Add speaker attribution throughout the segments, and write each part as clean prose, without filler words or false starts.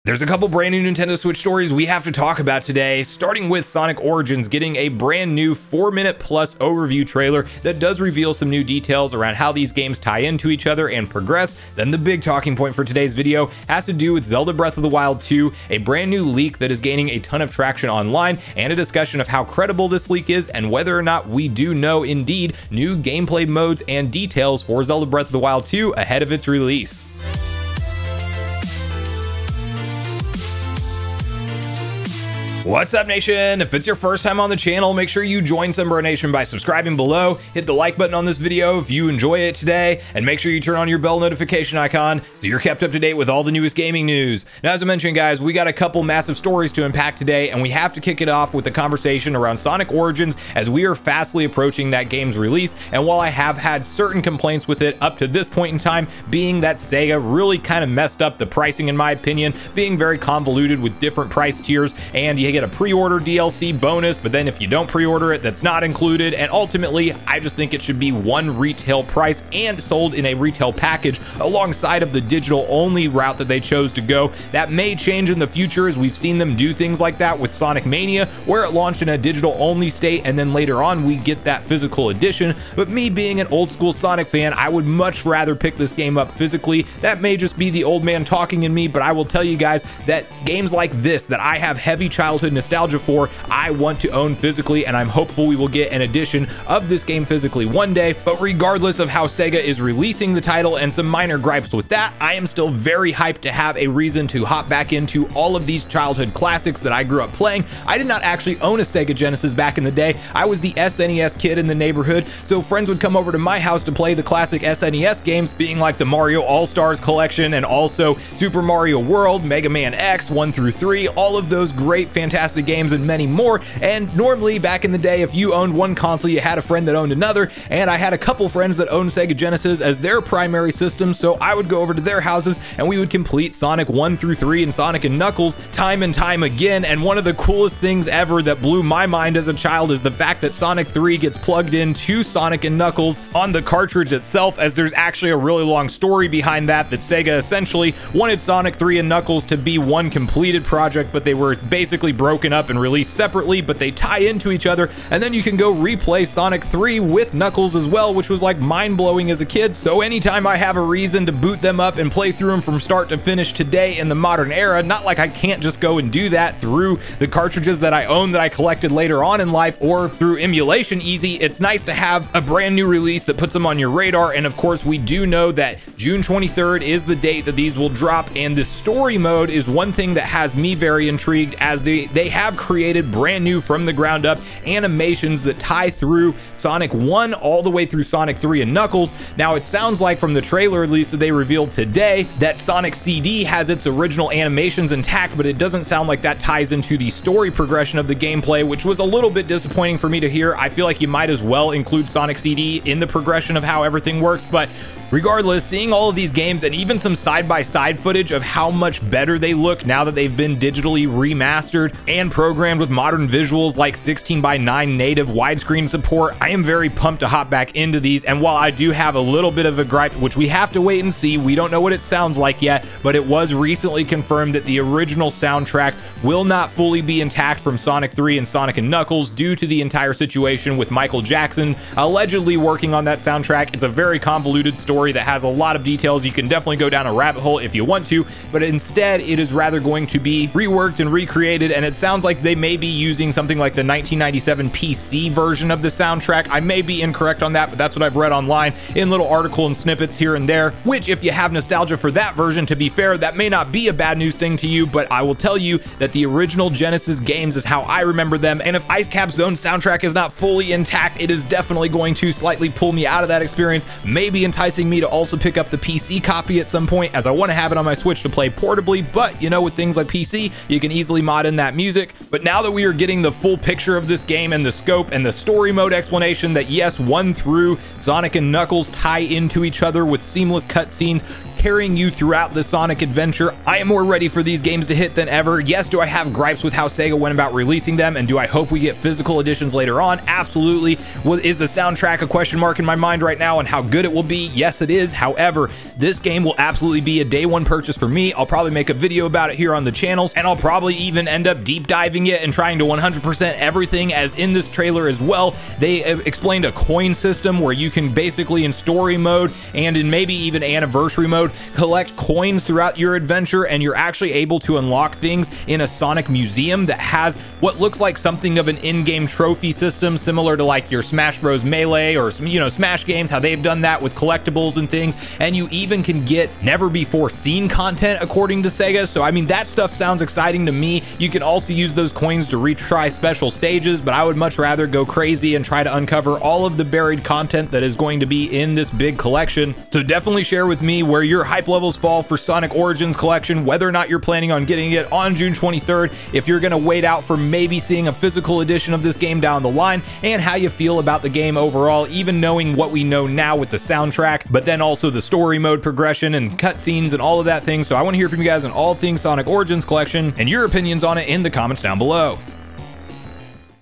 Speaker 1: There's a couple brand new Nintendo Switch stories we have to talk about today, starting with Sonic Origins getting a brand new 4-minute plus overview trailer that does reveal some new details around how these games tie into each other and progress. Then the big talking point for today's video has to do with Zelda Breath of the Wild 2, a brand new leak that is gaining a ton of traction online, and a discussion of how credible this leak is and whether or not we do know indeed new gameplay modes and details for Zelda Breath of the Wild 2 ahead of its release. What's up, Nation? If it's your first time on the channel, make sure you join Sunbro Nation by subscribing below, hit the like button on this video if you enjoy it today, and make sure you turn on your bell notification icon so you're kept up to date with all the newest gaming news. Now, as I mentioned, guys, we got a couple massive stories to unpack today, and we have to kick it off with the conversation around Sonic Origins as we are fastly approaching that game's release. And while I have had certain complaints with it up to this point in time, being that Sega really kind of messed up the pricing, in my opinion, being very convoluted with different price tiers, and you get a pre-order DLC bonus, but then if you don't pre-order it, that's not included. And ultimately, I just think it should be one retail price and sold in a retail package alongside of the digital only route that they chose to go. That may change in the future, as we've seen them do things like that with Sonic Mania, where it launched in a digital only state and then later on we get that physical edition. But me being an old school Sonic fan, I would much rather pick this game up physically. That may just be the old man talking in me, but I will tell you guys that games like this that I have heavy childhood nostalgia for, I want to own physically, and I'm hopeful we will get an edition of this game physically one day. But regardless of how Sega is releasing the title and some minor gripes with that, I am still very hyped to have a reason to hop back into all of these childhood classics that I grew up playing. I did not actually own a Sega Genesis back in the day. I was the SNES kid in the neighborhood, so friends would come over to my house to play the classic SNES games, being like the Mario All-Stars collection and also Super Mario World, Mega Man X 1 through 3, all of those great fantastic games and many more. And normally back in the day, if you owned one console, you had a friend that owned another, and I had a couple friends that owned Sega Genesis as their primary system, so I would go over to their houses and we would complete Sonic 1 through 3 and Sonic and Knuckles time and time again. And one of the coolest things ever that blew my mind as a child is the fact that Sonic 3 gets plugged into Sonic and Knuckles on the cartridge itself, as there's actually a really long story behind that Sega essentially wanted Sonic 3 and Knuckles to be one completed project, but they were basically broken up and released separately, but they tie into each other. And then you can go replay Sonic 3 with Knuckles as well, which was like mind-blowing as a kid. So anytime I have a reason to boot them up and play through them from start to finish today in the modern era, not like I can't just go and do that through the cartridges that I own that I collected later on in life or through emulation easy, it's nice to have a brand new release that puts them on your radar. And of course, we do know that June 23rd is the date that these will drop, and the story mode is one thing that has me very intrigued, as they have created brand new from the ground up animations that tie through Sonic 1 all the way through Sonic 3 and Knuckles. Now, it sounds like from the trailer, at least, that they revealed today, that Sonic CD has its original animations intact, but it doesn't sound like that ties into the story progression of the gameplay, which was a little bit disappointing for me to hear. I feel like you might as well include Sonic CD in the progression of how everything works. But regardless, seeing all of these games and even some side-by-side footage of how much better they look now that they've been digitally remastered and programmed with modern visuals like 16:9 native widescreen support, I am very pumped to hop back into these. And while I do have a little bit of a gripe, which we have to wait and see, we don't know what it sounds like yet, but it was recently confirmed that the original soundtrack will not fully be intact from Sonic 3 and Sonic and Knuckles due to the entire situation with Michael Jackson allegedly working on that soundtrack. It's a very convoluted story that has a lot of details. You can definitely go down a rabbit hole if you want to, but instead it is rather going to be reworked and recreated, and it sounds like they may be using something like the 1997 PC version of the soundtrack. I may be incorrect on that, but that's what I've read online in little article and snippets here and there, which, if you have nostalgia for that version, to be fair, that may not be a bad news thing to you, but I will tell you that the original Genesis games is how I remember them, and if Ice Cap Zone's soundtrack is not fully intact, it is definitely going to slightly pull me out of that experience, maybe enticing me to also pick up the PC copy at some point, as I want to have it on my Switch to play portably. But you know, with things like PC, you can easily mod in that music. But now that we are getting the full picture of this game and the scope and the story mode explanation that yes, 1 through Sonic and Knuckles tie into each other with seamless cutscenes, carrying you throughout the Sonic adventure. I am more ready for these games to hit than ever. Yes, do I have gripes with how Sega went about releasing them, and do I hope we get physical editions later on? Absolutely. Well, is the soundtrack a question mark in my mind right now on how good it will be? Yes, it is. However, this game will absolutely be a day one purchase for me. I'll probably make a video about it here on the channels, and I'll probably even end up deep diving it and trying to 100% everything, as in this trailer as well. They explained a coin system where you can basically, in story mode and in maybe even anniversary mode, collect coins throughout your adventure, and you're actually able to unlock things in a Sonic museum that has what looks like something of an in-game trophy system, similar to like your Smash Bros. Melee or, you know, Smash games, how they've done that with collectibles and things. And you even can get never before seen content, according to Sega. So I mean, that stuff sounds exciting to me. You can also use those coins to retry special stages, but I would much rather go crazy and try to uncover all of the buried content that is going to be in this big collection. So definitely share with me where your hype levels fall for Sonic Origins collection, whether or not you're planning on getting it on June 23rd, if you're going to wait out for maybe seeing a physical edition of this game down the line, and how you feel about the game overall, even knowing what we know now with the soundtrack, but then also the story mode progression and cutscenes and all of that thing. So I want to hear from you guys on all things Sonic Origins collection and your opinions on it in the comments down below.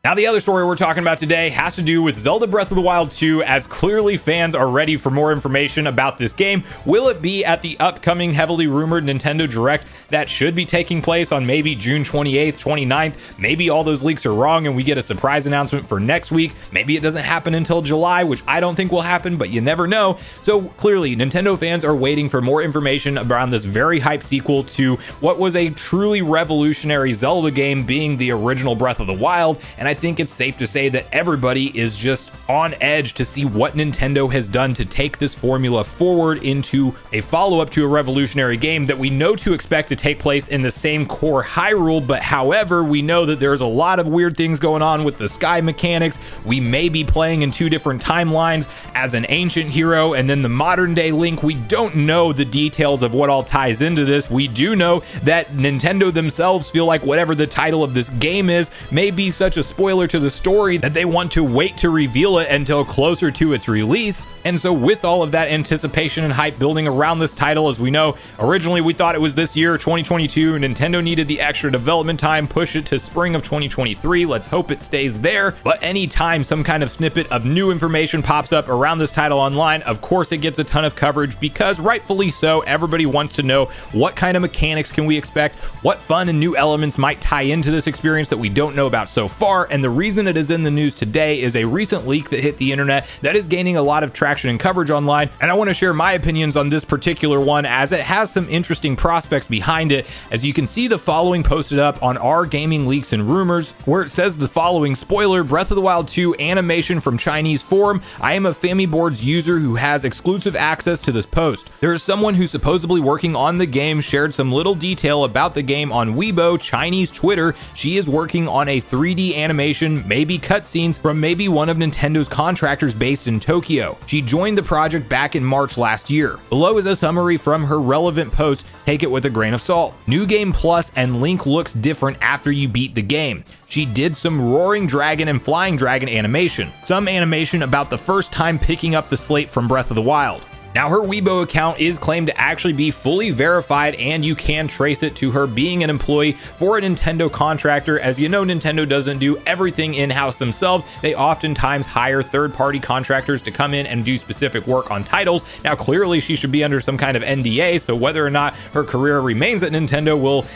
Speaker 1: Now, the other story we're talking about today has to do with Zelda Breath of the Wild 2, as clearly fans are ready for more information about this game. Will it be at the upcoming heavily rumored Nintendo Direct that should be taking place on maybe June 28th, 29th? Maybe all those leaks are wrong and we get a surprise announcement for next week. Maybe it doesn't happen until July, which I don't think will happen, but you never know. So clearly, Nintendo fans are waiting for more information around this very hyped sequel to what was a truly revolutionary Zelda game, being the original Breath of the Wild. And I think it's safe to say that everybody is just on edge to see what Nintendo has done to take this formula forward into a follow-up to a revolutionary game that we know to expect to take place in the same core Hyrule. But however, we know that there's a lot of weird things going on with the sky mechanics. We may be playing in two different timelines as an ancient hero and then the modern day Link. We don't know the details of what all ties into this. We do know that Nintendo themselves feel like whatever the title of this game is may be such a spoiler to the story that they want to wait to reveal it until closer to its release. And so with all of that anticipation and hype building around this title, as we know, originally we thought it was this year, 2022. Nintendo needed the extra development time, push it to spring of 2023. Let's hope it stays there. But anytime some kind of snippet of new information pops up around this title online, of course it gets a ton of coverage, because rightfully so, everybody wants to know what kind of mechanics can we expect, what fun and new elements might tie into this experience that we don't know about so far. And the reason it is in the news today is a recent leak that hit the internet that is gaining a lot of traction and coverage online, and I want to share my opinions on this particular one, as it has some interesting prospects behind it. As you can see the following posted up on our Gaming Leaks and Rumors, where it says the following: spoiler, Breath of the Wild 2 animation from Chinese forum. I am a FamiBoards user who has exclusive access to this post. There is someone who's supposedly working on the game shared some little detail about the game on Weibo, Chinese Twitter. She is working on a 3D animation, maybe cutscenes, from maybe one of Nintendo's contractors based in Tokyo. She joined the project back in March last year. Below is a summary from her relevant post. Take it with a grain of salt. New Game Plus and Link looks different after you beat the game. She did some roaring dragon and flying dragon animation. Some animation about the first time picking up the slate from Breath of the Wild. Now, her Weibo account is claimed to actually be fully verified, and you can trace it to her being an employee for a Nintendo contractor. As you know, Nintendo doesn't do everything in-house themselves. They oftentimes hire third-party contractors to come in and do specific work on titles. Now, clearly, she should be under some kind of NDA, so whether or not her career remains at Nintendo will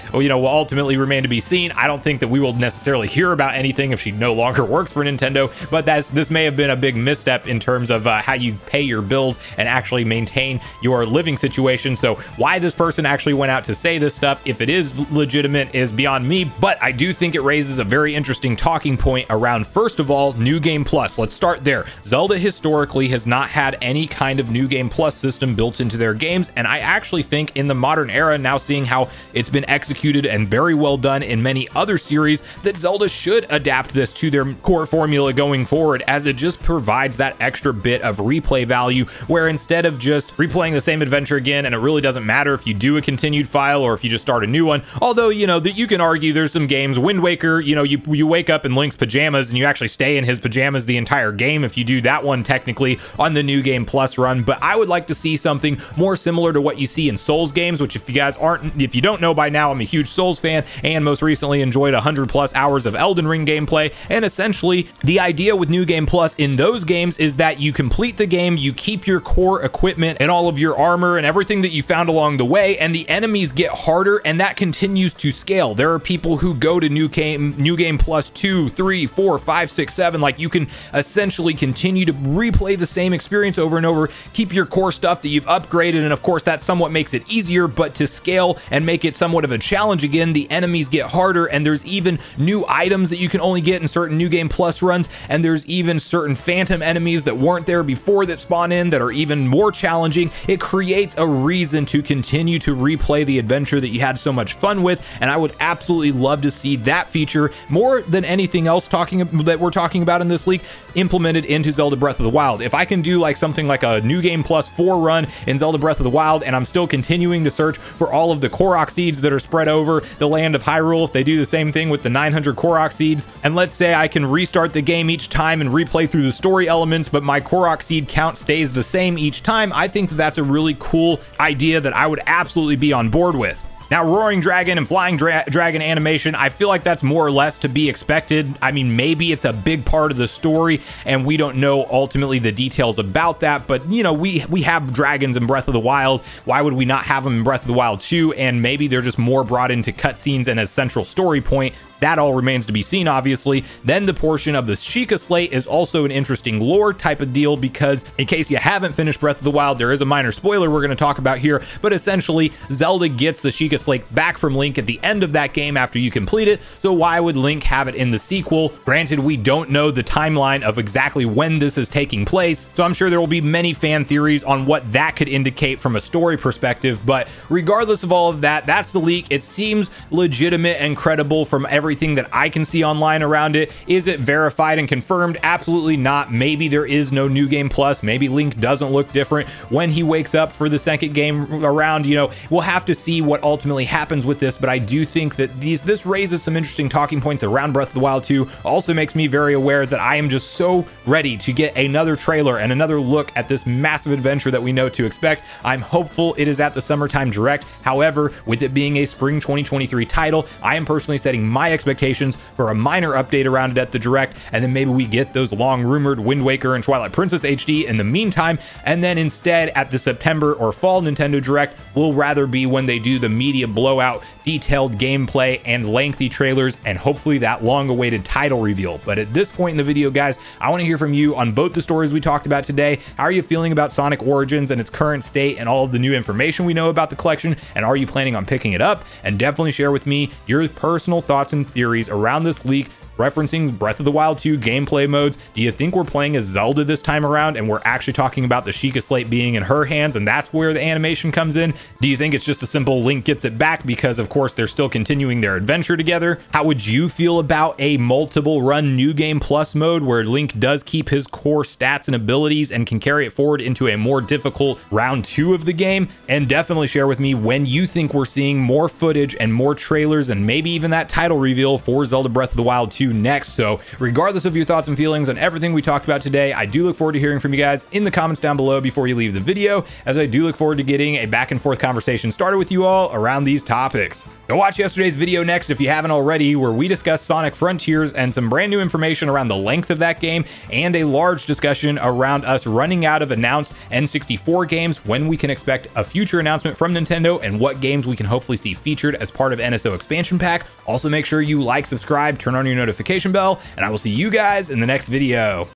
Speaker 1: ultimately remain to be seen. I don't think that we will necessarily hear about anything if she no longer works for Nintendo, but this may have been a big misstep in terms of how you pay your bills and actually maintain your living situation. So why this person actually went out to say this stuff, if it is legitimate, is beyond me. But I do think it raises a very interesting talking point around, first of all, New Game Plus. Let's start there. Zelda historically has not had any kind of New Game Plus system built into their games, and I actually think in the modern era, now seeing how it's been executed and very well done in many other series, that Zelda should adapt this to their core formula going forward, as it just provides that extra bit of replay value, where instead of of just replaying the same adventure again, and it really doesn't matter if you do a continued file or if you just start a new one. Although, you know, that you can argue there's some games, Wind Waker, you know, you wake up in Link's pajamas and you actually stay in his pajamas the entire game if you do that one technically on the New Game Plus run. But I would like to see something more similar to what you see in Souls games, which if you don't know by now, I'm a huge Souls fan and most recently enjoyed 100+ hours of Elden Ring gameplay. And essentially the idea with New Game Plus in those games is that you complete the game, you keep your core equipment and all of your armor and everything that you found along the way, and the enemies get harder, and that continues to scale. There are people who go to New Game Plus 2, 3, 4, 5, 6, 7. Like, you can essentially continue to replay the same experience over and over, keep your core stuff that you've upgraded, and of course that somewhat makes it easier. But to scale and make it somewhat of a challenge again, the enemies get harder, and there's even new items that you can only get in certain New Game Plus runs, and there's even certain phantom enemies that weren't there before that spawn in that are even more challenging. It creates a reason to continue to replay the adventure that you had so much fun with, and I would absolutely love to see that feature more than anything else that we're talking about in this leak implemented into Zelda Breath of the Wild. If I can do like something like a New Game Plus 4 run in Zelda Breath of the Wild, and I'm still continuing to search for all of the Korok seeds that are spread over the land of Hyrule, if they do the same thing with the 900 Korok seeds, and let's say I can restart the game each time and replay through the story elements, but my Korok seed count stays the same each time, I think that that's a really cool idea that I would absolutely be on board with. Now, Roaring Dragon and Flying Dragon animation, I feel like that's more or less to be expected. I mean, maybe it's a big part of the story and we don't know ultimately the details about that, but you know, we have dragons in Breath of the Wild. Why would we not have them in Breath of the Wild 2? And maybe they're just more brought into cutscenes and a central story point. That all remains to be seen, obviously. Then the portion of the Sheikah Slate is also an interesting lore type of deal, because in case you haven't finished Breath of the Wild, there is a minor spoiler we're going to talk about here, but essentially Zelda gets the Sheikah Slate back from Link at the end of that game after you complete it, so why would Link have it in the sequel? Granted, we don't know the timeline of exactly when this is taking place, so I'm sure there will be many fan theories on what that could indicate from a story perspective, but regardless of all of that, that's the leak. It seems legitimate and credible from everything that I can see online around it. Is it verified and confirmed? Absolutely not. Maybe there is no New Game Plus. Maybe Link doesn't look different when he wakes up for the second game around. You know, we'll have to see what ultimately happens with this, but I do think that this raises some interesting talking points around Breath of the Wild 2. Also makes me very aware that I am just so ready to get another trailer and another look at this massive adventure that we know to expect. I'm hopeful it is at the Summertime Direct. However, with it being a Spring 2023 title, I am personally setting my expectations for a minor update around it at the Direct, and then maybe we get those long rumored Wind Waker and Twilight Princess HD in the meantime, and then instead at the September or fall Nintendo Direct will rather be when they do the media blowout, detailed gameplay and lengthy trailers, and hopefully that long awaited title reveal. But at this point in the video, guys, I want to hear from you on both the stories we talked about today. How are you feeling about Sonic Origins and its current state and all of the new information we know about the collection, and are you planning on picking it up? And definitely share with me your personal thoughts and theories around this leak referencing Breath of the Wild 2 gameplay modes. Do you think we're playing as Zelda this time around and we're actually talking about the Sheikah Slate being in her hands and that's where the animation comes in? Do you think it's just a simple Link gets it back because of course they're still continuing their adventure together? How would you feel about a multiple run New Game Plus mode where Link does keep his core stats and abilities and can carry it forward into a more difficult round 2 of the game? And definitely share with me when you think we're seeing more footage and more trailers and maybe even that title reveal for Zelda Breath of the Wild 2 next. So regardless of your thoughts and feelings on everything we talked about today, I do look forward to hearing from you guys in the comments down below before you leave the video, as I do look forward to getting a back and forth conversation started with you all around these topics. Go watch yesterday's video next if you haven't already, where we discuss Sonic Frontiers and some brand new information around the length of that game, and a large discussion around us running out of announced N64 games, when we can expect a future announcement from Nintendo, and what games we can hopefully see featured as part of NSO expansion pack. Also make sure you like, subscribe, turn on your notification bell, and I will see you guys in the next video.